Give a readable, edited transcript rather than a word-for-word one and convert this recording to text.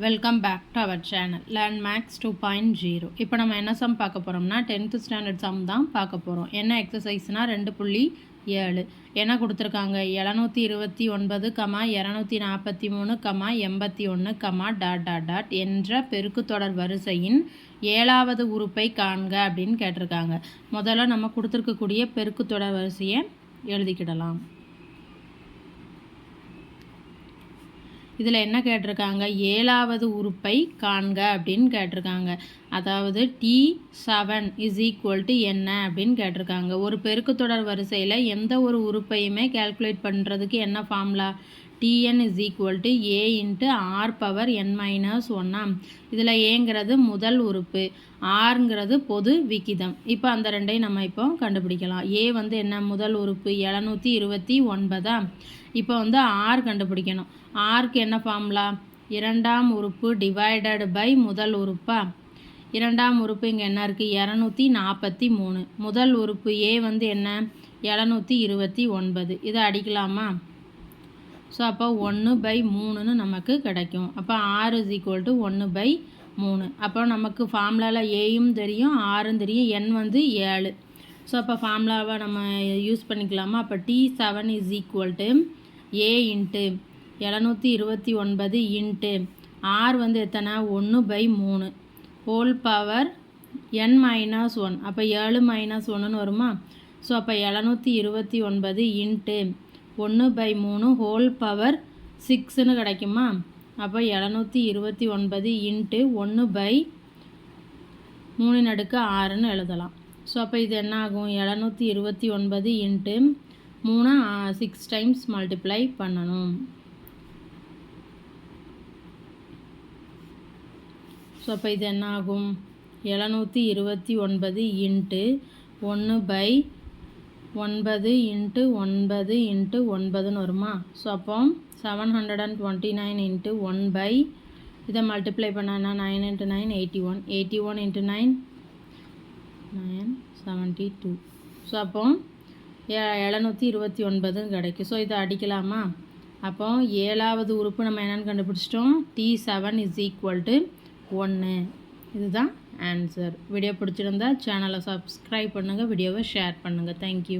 Welcome back to our channel Learn Max 2.0. இப்போ நம்ம என்ன சம் பார்க்க போகிறோம்னா 10th ஸ்டாண்டர்ட் சம் தான் பார்க்க போகிறோம். என்ன எக்ஸசைஸ்னால் 2.7 என்ன கொடுத்துருக்காங்க 729, 243, 81, என்ற பெருக்குத்தொடர் வரிசையின் 7வது உறுப்பை காண்க அப்படின்னு கேட்டிருக்காங்க. முதல்ல நம்ம கொடுத்துருக்கக்கூடிய பெருக்குத்தொடர் வரிசையை எழுதிக்கிடலாம். இதில் என்ன கேட்டிருக்காங்க 7வது உறுப்பை காண்க அப்படின்னு கேட்டிருக்காங்க. அதாவது T7 = என்ன அப்படின்னு கேட்டிருக்காங்க. ஒரு பெருக்குத்தொடர் வரிசையில் எந்த ஒரு உறுப்பையுமே கேல்குலேட் பண்ணுறதுக்கு என்ன ஃபார்முலா Tn = A × R⁻n−1. இதில் ஏங்கிறது முதல் உறுப்பு, ஆறுங்கிறது பொது விகிதம். இப்போ அந்த ரெண்டையும் நம்ம இப்போ கண்டுபிடிக்கலாம். ஏ வந்து என்ன முதல் உறுப்பு 729. இப்போ வந்து ஆர் கண்டுபிடிக்கணும். ஆருக்கு என்ன ஃபார்முலா இரண்டாம் உறுப்பு டிவைடட் பை முதல் உறுப்பா. இரண்டாம் உறுப்பு இங்கே என்ன இருக்குது 243. முதல் உறுப்பு ஏ வந்து என்ன 729. இதை அடிக்கலாமா? ஸோ அப்போ 1/3 நமக்கு கிடைக்கும். அப்போ R = 1/3. அப்போ நமக்கு ஃபார்முலாவில் ஏயும் தெரியும் ஆரும் தெரியும், n வந்து 7. ஸோ அப்போ ஃபார்முலாவை நம்ம யூஸ் பண்ணிக்கலாமா? அப்போ T7 = A × 729 × R வந்து எத்தனை 1/3 ஹோல் பவர் n-1. அப்போ 7 - 1ன்னு வருமா? ஸோ அப்போ 729 × 1/3 ஹோல் பவர் 6ன்னு கிடைக்குமா? அப்போ 729 × 1/3⁶ எழுதலாம். ஸோ அப்போ இது என்ன ஆகும் 729 × 3 6 டைம்ஸ் மல்டிப்ளை பண்ணணும். ஸோ அப்போ இது என்ன ஆகும் 729 × 1/9 × 9 × 9ன்னு வருமா? ஸோ அப்போ 729 × 1 இதை மல்டிப்ளை பண்ணால் 9 × 9 81, 81 × 9 972. ஸோ அப்போ 729 கிடைக்கும். ஸோ இதை அடிக்கலாமா? அப்போ 7வது உறுப்பு நம்ம என்னென்னு கண்டுபிடிச்சிட்டோம் T7 = 1. இதுதான் ஆன்சர். வீடியோ பிடிச்சிருந்தா சேனலை சப்ஸ்கிரைப் பண்ணுங்கள், வீடியோவை ஷேர் பண்ணுங்கள். தேங்க்யூ.